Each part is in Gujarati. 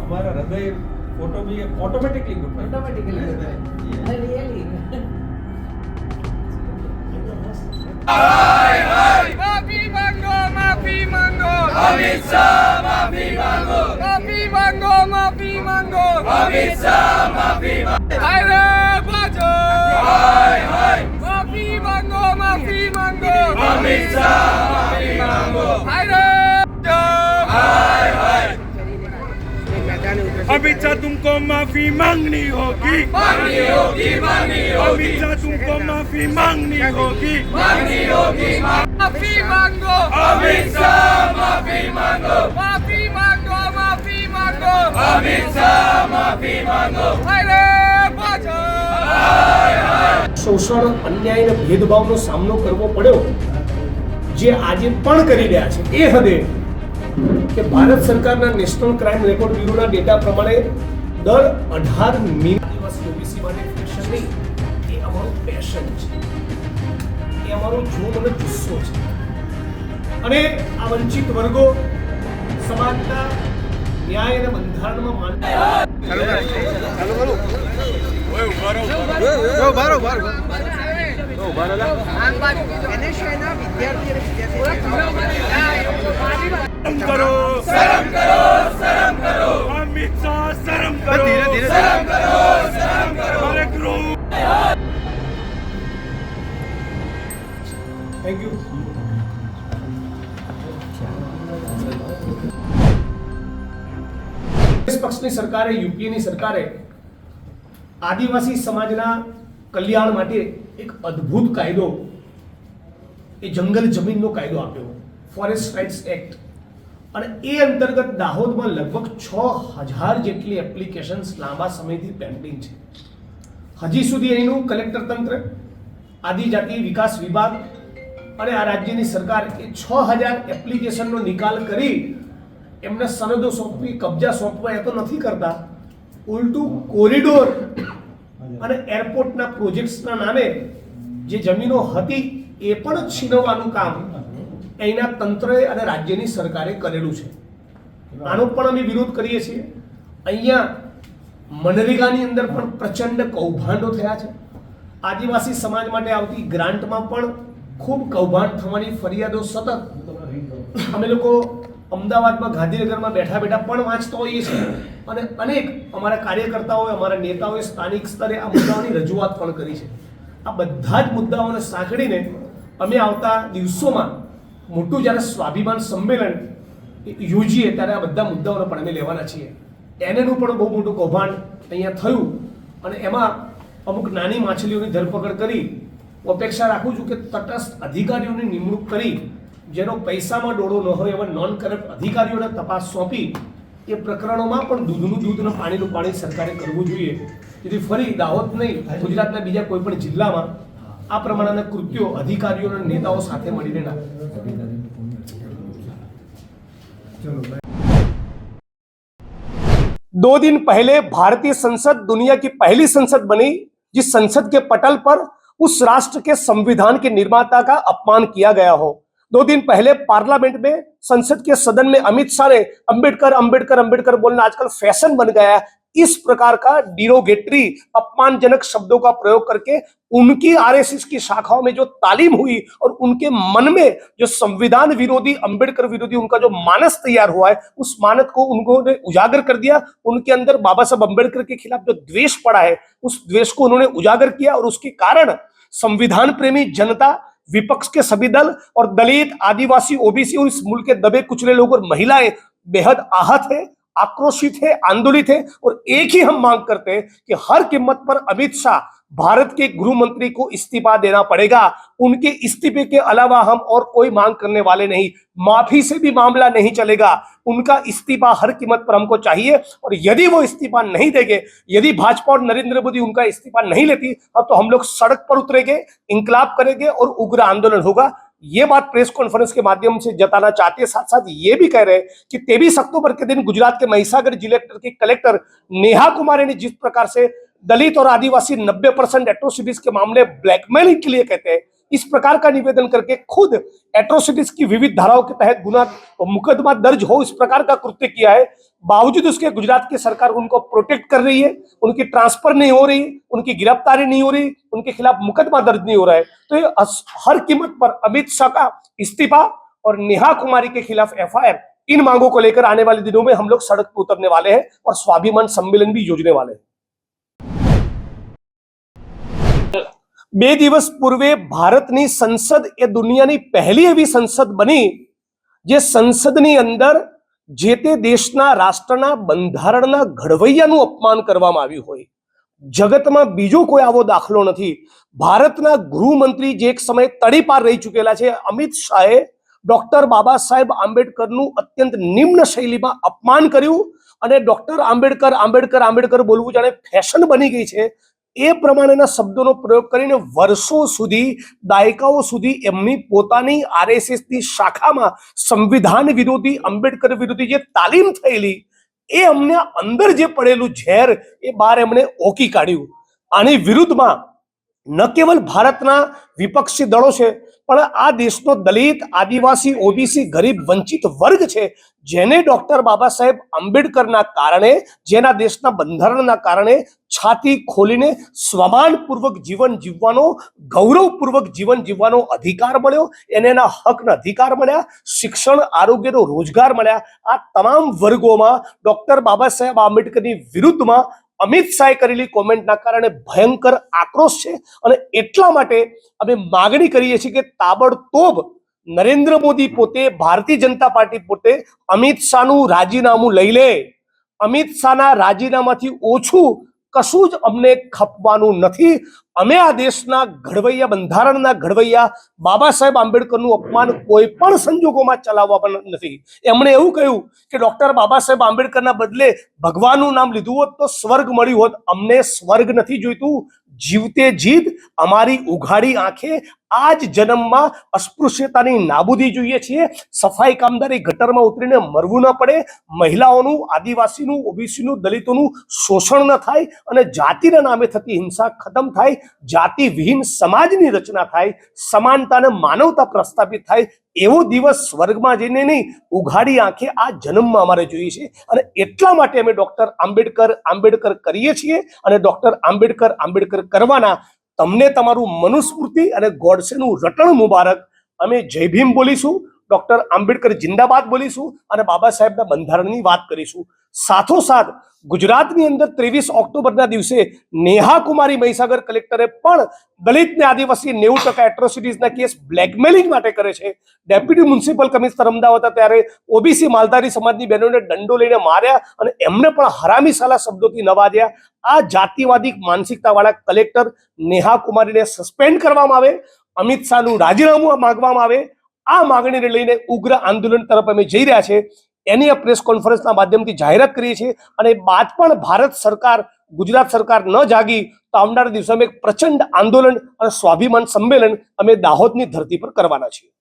हमारा हृदय फोटो भी ऑटोमेटिकली माफी मांगो माफी मांगो अमित शाह माफी मांगो माफी मांगो माफी मांगो अमित शाह माफी मांगो हाय रे बाजो हाय हाय माफी मांगो अमित शाह माफी मांगो हाय रे हाय हाय अमित शाह तुमको माफी मांगनी होगी मांगनी होगी अमित शाह तुमको माफी मांगनी होगी माफी मांगो अमित शाह माफी मांगो माफी मांगो अमित शाह माफी मांगो अरे बाजो શોષણ અન્યાય અને ભેદભાવનો સામનો કરવો પડ્યો જે આજે પણ કરી રહ્યા છે એ હદે કે ભારત સરકારના નેશનલ ક્રાઇમ રેકોર્ડ બ્યુરોના ડેટા પ્રમાણે દર 18 મિનિટ દિવસ ઓબીસી માટે ફેશન નહીં, એ અમારું પેશન છે, એ અમારો જોમ અને જુસ્સો છે. અને આ વંચિત વર્ગો સમાજના ન્યાય અને બંધારણમાં માન્ય शर्म करो अमित शाह शर्म करो शर्म करो अरे करो થેન્ક યુ. પક્ષની સરકારે, યુપીએની સરકારે આદિવાસી સમાજના કલ્યાણ માટે એક અદ્ભુત કાયદો, એ જંગલ જમીનનો કાયદો આપ્યો, ફોરેસ્ટ રાઇટ્સ એક્ટ. અને એ અંતર્ગત દાહોદમાં લગભગ 6000 જેટલી એપ્લિકેશન્સ લાંબા સમયથી પેન્ડિંગ છે. હજી સુધી અહીંનું કલેક્ટર તંત્ર, આદિજાતિ વિકાસ વિભાગ અને આ રાજ્યની સરકાર એ 6000 એપ્લિકેશનનો નિકાલ કરી એમને સનદો સોંપવી, કબજા સોંપવા એ તો નથી કરતા, ઉલટું કોરિડોર અને એરપોર્ટના પ્રોજેક્ટ્સના નામે જે જમીનો હતી એ પણ છીનવવાનું કામ અહીંના તંત્રએ અને રાજ્યની સરકારે કરેલું છે. આનો પણ અમે વિરોધ કરીએ છીએ. અહીંયા મનરેગાની અંદર પણ પ્રચંડ કૌભાંડો થયા છે. આદિવાસી સમાજ માટે આવતી ગ્રાન્ટમાં પણ ખૂબ કૌભાંડ થવાની ફરિયાદો સતત અમે લોકો અમદાવાદમાં, ગાંધીનગરમાં બેઠા બેઠા પણ વાંચતા હોઈએ છીએ. અને અનેક અમારા કાર્યકર્તાઓએ, અમારા નેતાઓએ સ્થાનિક સ્તરે આ મુદ્દાઓની રજૂઆત પણ કરી છે. આ બધા જ મુદ્દાઓને સાંકળીને અમે આવતા દિવસોમાં મોટું જ્યારે સ્વાભિમાન સંમેલન યોજીએ ત્યારે આ બધા મુદ્દાઓને પણ અમે લેવાના છીએ. એનેનું પણ બહુ મોટું કૌભાંડ અહીંયા થયું અને એમાં અમુક નાની માછલીઓની ધરપકડ કરી. અપેક્ષા રાખું છું કે તટસ્થ અધિકારીઓની નિમણૂક કરી, જેનો પૈસામાં ડોળો ન હોય એવા નોન કરપ્ટ અધિકારીઓને તપાસ સોંપી એ પ્રકરણોમાં પણ દૂધનું દૂધ અને પાણીનું પાણી સરકારે કરવું જોઈએ, જેથી ફરી દાહોદ નહીં, ગુજરાતના બીજા કોઈ પણ જિલ્લામાં આ પ્રમાણેના કૃત્યો અધિકારીઓ અને નેતાઓ સાથે મળીને ના. 2 दिन पहले भारतीय संसद दुनिया की पहली संसद बनी, जिस संसद के पटल पर उस राष्ट्र के संविधान के निर्माता का अपमान किया गया हो. 2 दिन पहले पार्लियामेंट में, संसद के सदन में अमित शाह ने अंबेडकर अंबेडकर अंबेडकर बोलना आजकल फैशन बन गया है. इस प्रकार का डिरोगेटरी, अपमानजनक शब्दों का प्रयोग करके उनकी आरएसएस की शाखाओं में जो तालीम हुई और उनके मन में जो संविधान विरोधी, अंबेडकर विरोधी उनका जो मानस तैयार हुआ है, उस मानस को उन्होंने उजागर कर दिया. उनके अंदर बाबा साहब अंबेडकर के खिलाफ जो द्वेष पड़ा है, उस द्वेष को उन्होंने उजागर किया और उसके कारण संविधान प्रेमी जनता, विपक्ष के सभी दल और दलित, आदिवासी, ओबीसी और इस मुल्क के दबे कुचले लोग और महिलाएं बेहद आहत है, आक्रोशित है, आंदोलित है. और एक ही हम मांग करते हैं कि हर कीमत पर अमित शाह, भारत के गृह मंत्री को इस्तीफा देना पड़ेगा. उनके इस्तीफे के अलावा हम और कोई मांग करने वाले नहीं. माफी से भी मामला नहीं चलेगा. उनका इस्तीफा हर कीमत पर हमको चाहिए. और यदि वो इस्तीफा नहीं देंगे, यदि भाजपा और नरेंद्र मोदी उनका इस्तीफा नहीं लेती, तो हम लोग सड़क पर उतरेंगे, इंकलाब करेंगे और उग्र आंदोलन होगा. ये बात प्रेस कॉन्फ्रेंस के माध्यम से जताना चाहते हैं. साथ साथ ये भी कह रहे हैं कि 23 अक्टूबर के दिन गुजरात के महिसागर जिले की कलेक्टर नेहा कुमारी ने जिस प्रकार से दलित और आदिवासी 90% एट्रोसिटीज के मामले ब्लैकमेलिंग के लिए कहते हैं, इस प्रकार का निवेदन करके खुद एट्रोसिटीज की विविध धाराओं के तहत गुना मुकदमा दर्ज हो इस प्रकार का कृत्य किया है, बावजूद उसके गुजरात की सरकार उनको प्रोटेक्ट कर रही है, उनकी ट्रांसफर नहीं हो रही, उनकी गिरफ्तारी नहीं हो रही, उनके खिलाफ मुकदमा दर्ज नहीं हो रहा है। तो ये हर कीमत पर अमित शाह का इस्तीफा और नेहा कुमारी के खिलाफ एफआईआर, इन मांगों को लेकर आने वाले दिनों में हम लोग सड़क पर उतरने वाले हैं और स्वाभिमान सम्मेलन भी योजने वाले हैं। 2 દિવસ પૂર્વે ભારતની સંસદ એ દુનિયાની પહેલી એવી સંસદ બની જે સંસદની અંદર જે તે દેશના રાષ્ટ્રના બંધારણના ઘડવૈયાનું અપમાન કરવામાં આવ્યું હોય, જગતમાં બીજો કોઈ આવો દાખલો નથી। ભારતના ગૃહમંત્રી જે એક સમયે તડીપાર રહી ચૂકેલા છે અમિત શાહે ડોક્ટર બાબા સાહેબ આંબેડકરનું અત્યંત નિમ્ન શૈલીમાં અપમાન કર્યું અને ડોક્ટર આંબેડકર આંબેડકર આંબેડકર બોલવું જાણે ફેશન બની ગઈ છે એ પ્રમાણેના શબ્દોનો પ્રયોગ કરીને વર્ષો સુધી, દાયકાઓ સુધી એમની પોતાની આરએસએસની શાખામાં સંવિધાન વિરોધી, આંબેડકર વિરોધી જે તાલીમ થયેલી એ અમને અંદર જે પડેલું ઝેર એ બહાર એમણે ઓકી કાઢ્યું। આની વિરુદ્ધમાં ન કેવલ ભારતના વિપક્ષી દળો છે પણ આ દેશનો દલિત, આદિવાસી, ઓબીસી, ગરીબ, વંચિત વર્ગ છે જેને ડોક્ટર બાબા સાહેબ આંબેડકરના કારણે, જેના દેશના બંધારણના કારણે છાતી ખોલીને સ્વમાનપૂર્વક જીવન જીવવાનો, ગૌરવપૂર્વક જીવન જીવવાનો અધિકાર મળ્યો, એને એના હકના અધિકાર મળ્યા, શિક્ષણ, આરોગ્યનો રોજગાર મળ્યા। આ તમામ વર્ગોમાં ડોક્ટર બાબા સાહેબ આંબેડકરની વિરુદ્ધમાં અમિત શાહે કરેલી કોમેન્ટના કારણે ભયંકર આક્રોશ છે અને એટલા માટે અમે માગણી કરીએ છીએ કે તાબડતોબ નરેન્દ્ર મોદી પોતે, ભારતીય જનતા પાર્ટી પોતે અમિત શાહનું રાજીનામું લઈ લે। અમિત શાહના રાજીનામાથી ઓછું કશું જ અમને ખપવાનું નથી। અમે આ દેશના ઘડવૈયા, બંધારણના ઘડવૈયા બાબા સાહેબ આંબેડકરનું અપમાન કોઈ પણ સંજોગોમાં ચલાવવા નથી। એમણે એવું કહ્યું કે ડોક્ટર બાબા સાહેબ આંબેડકરના બદલે ભગવાનનું નામ લીધું હોત તો સ્વર્ગ મળ્યું હોત। અમને સ્વર્ગ નથી જોઈતું, જીવતે જીત અમારી ઉઘાડી આંખે આ જ જન્મમાં અસ્પૃશ્યતાની નાબૂદી જોઈએ છીએ। સફાઈ કામદારી ગટરમાં ઉતરીને મરવું ન પડે, મહિલાઓનું, આદિવાસીનું, ઓબીસીનું, દલિતોનું શોષણ ન થાય અને જાતિના નામે થતી હિંસા ખતમ થાય, જાતિ વિહીન સમાજની રચના થાય, સમાનતા અને માનવતા પ્રસ્થાપિત થાય। એવો દિવસ સ્વર્ગમાં જઈને નહીં, ઉઘાડી આંખે આ જન્મમાં અમારે જોઈએ છે અને એટલા માટે અમે ડોક્ટર આંબેડકર આંબેડકર કરીએ છીએ અને ડોક્ટર આંબેડકર આંબેડકર કરવાના। તમને તમારું મનુસ્મૃતિ અને ગોડસેનું રટણ મુબારક। અમે જય ભીમ બોલીશું, ડોક્ટર આંબેડકર જિંદાબાદ બોલીશું અને બાબા સાહેબના બંધારણની વાત કરીશું। સાથોસાથ ગુજરાતની અંદર 23 ઓક્ટોબરના દિવસે નેહા કુમારી મહીસાગર કલેક્ટરે પણ દલિત ને આદિવાસી 90% એટ્રોસિટીઝના કેસ બ્લેકમેલિંગ માટે કરે છે। ડેપ્યુટી મ્યુનિસિપલ કમિશનર અમદાવાદ હતા ત્યારે ઓબીસી માલધારી સમાજની બહેનોને દંડો લઈને માર્યા અને એમને પણ હરામી સાલા શબ્દોથી નવાજ્યા। આ જાતિવાદી માનસિકતાવાળા કલેક્ટર નેહા કુમારીને સસ્પેન્ડ કરવામાં આવે, અમિત શાહનું રાજીનામું માંગવામાં આવે। આ માંગણીને લઈને ઉગ્ર આંદોલન તરફ અમે જઈ રહ્યા છે। એની આ પ્રેસ કોન્ફરન્સના માધ્યમથી જાહેરાત કરીએ છીએ અને બાદ પણ ભારત સરકાર, ગુજરાત સરકાર ન જાગી તો આવનારા દિવસોમાં એક પ્રચંડ આંદોલન અને સ્વાભિમાન સંમેલન અમે દાહોદની ધરતી પર કરવાના છીએ।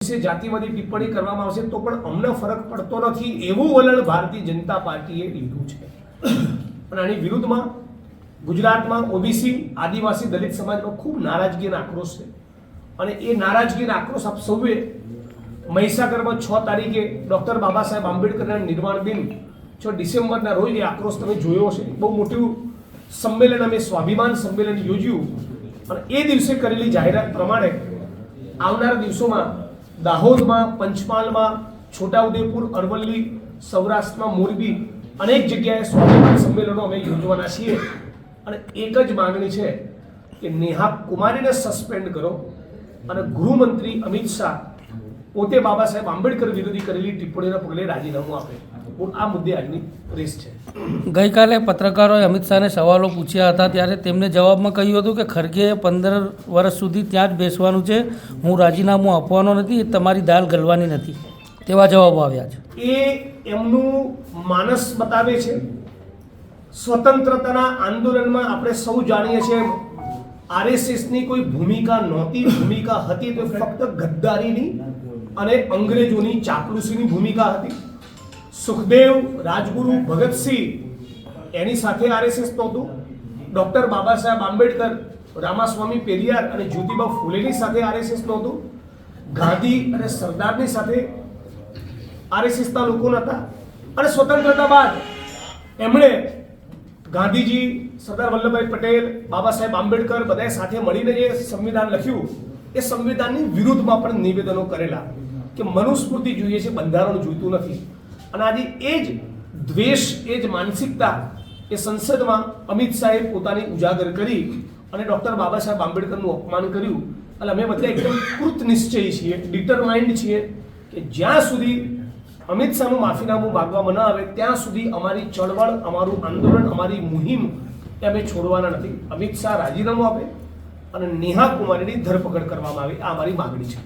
વિશે જાતિવાદી ટિપ્પણી કરવામાં આવશે તો પણ અમને ફરક પડતો નથી એવું વલણ ભારતીય જનતા પાર્ટીએ લીધું છે. અને આની વિરુદ્ધમાં ગુજરાતમાં ઓબીસી આદિવાસી દલિત સમાજમાં ખૂબ નારાજગી અને આક્રોશ છે. અને એ નારાજગી અને આક્રોશ આપ સૌએ મહીસાગરમાં 6 તારીખે ડૉક્ટર બાબા સાહેબ આંબેડકરના નિર્વાણ દિન 6 ડિસેમ્બરના રોજ એ આક્રોશ તમે જોયો હશે. બહુ મોટું સંમેલન અમે સ્વાભિમાન સંમેલન યોજ્યું અને એ દિવસે કરેલી જાહેરાત પ્રમાણે આવનારા દિવસોમાં દાહોદમાં, પંચમહાલમાં, છોટાઉદેપુર, અરવલ્લી, સૌરાષ્ટ્રમાં, મોરબી અનેક જગ્યાએ સ્વાભિમાન સંમેલનો અમે યોજવાના છીએ. અને એક જ માંગણી છે કે નેહા કુમારીને સસ્પેન્ડ કરો અને ગૃહમંત્રી અમિત શાહ પોતે બાબા સાહેબ આંબેડકર વિરોધી કરેલી ટિપ્પણીના પગલે રાજીનામું આપે. આ મુદ્દે આજની રેસ છે. ગઈકાલે પત્રકારોએ અમિત શાહને સવાલો પૂછ્યા હતા ત્યારે તેમણે જવાબમાં કહ્યું હતું કે ખરગેએ 15 વર્ષ સુધી ત્યાં જ બેસવાનું છે, હું રાજીનામું આપવાનો નથી, એ તમારી દાલ ગલવાની નથી, તેવા જવાબો આવ્યા છે. એ એમનું માનસ બતાવે છે. સ્વતંત્રતાના આંદોલનમાં આપણે સૌ જાણીએ છીએ આરએસએસની કોઈ ભૂમિકા નહોતી. ભૂમિકા હતી તો ફક્ત ગદ્દારીની અને અંગ્રેજોની ચાપલુસીની ભૂમિકા હતી. સુખદેવ, રાજગુરુ, ભગતસિંહ એની સાથે આરએસએસ નહોતું. ડૉક્ટર બાબા સાહેબ આંબેડકર, રામાસ્વામી પેરિયાર અને જ્યોતિબા ફૂલેની સાથે આરએસએસ નહોતું. ગાંધી અને સરદારની સાથે આરએસએસના લોકો નહોતા. અને સ્વતંત્રતા બાદ એમણે ગાંધીજી, સરદાર વલ્લભભાઈ પટેલ, બાબા સાહેબ આંબેડકર બધાએ સાથે મળીને જે સંવિધાન લખ્યું એ સંવિધાનની વિરુદ્ધમાં પણ નિવેદનો કરેલા કે મનુસ્મૃતિ જોઈએ છે, બંધારણ જોઈતું નથી. અને આજે એ જ દ્વેષ, એ જ માનસિકતા એ સંસદમાં અમિત શાહે પોતાની ઉજાગર કરી અને ડૉક્ટર બાબા સાહેબ આંબેડકરનું અપમાન કર્યું. અને અમે બધા એકદમ કૃત નિશ્ચયી છીએ, ડિટરમાઇન્ડ છીએ કે જ્યાં સુધી અમિત શાહનું માફીનામું માગવામાં ન આવે ત્યાં સુધી અમારી ચળવળ, અમારું આંદોલન, અમારી મુહિમ એ અમે છોડવાના નથી. અમિત શાહ રાજીનામું આપે અને નેહા કુમારીની ધરપકડ કરવામાં આવે, આ અમારી માગણી છે.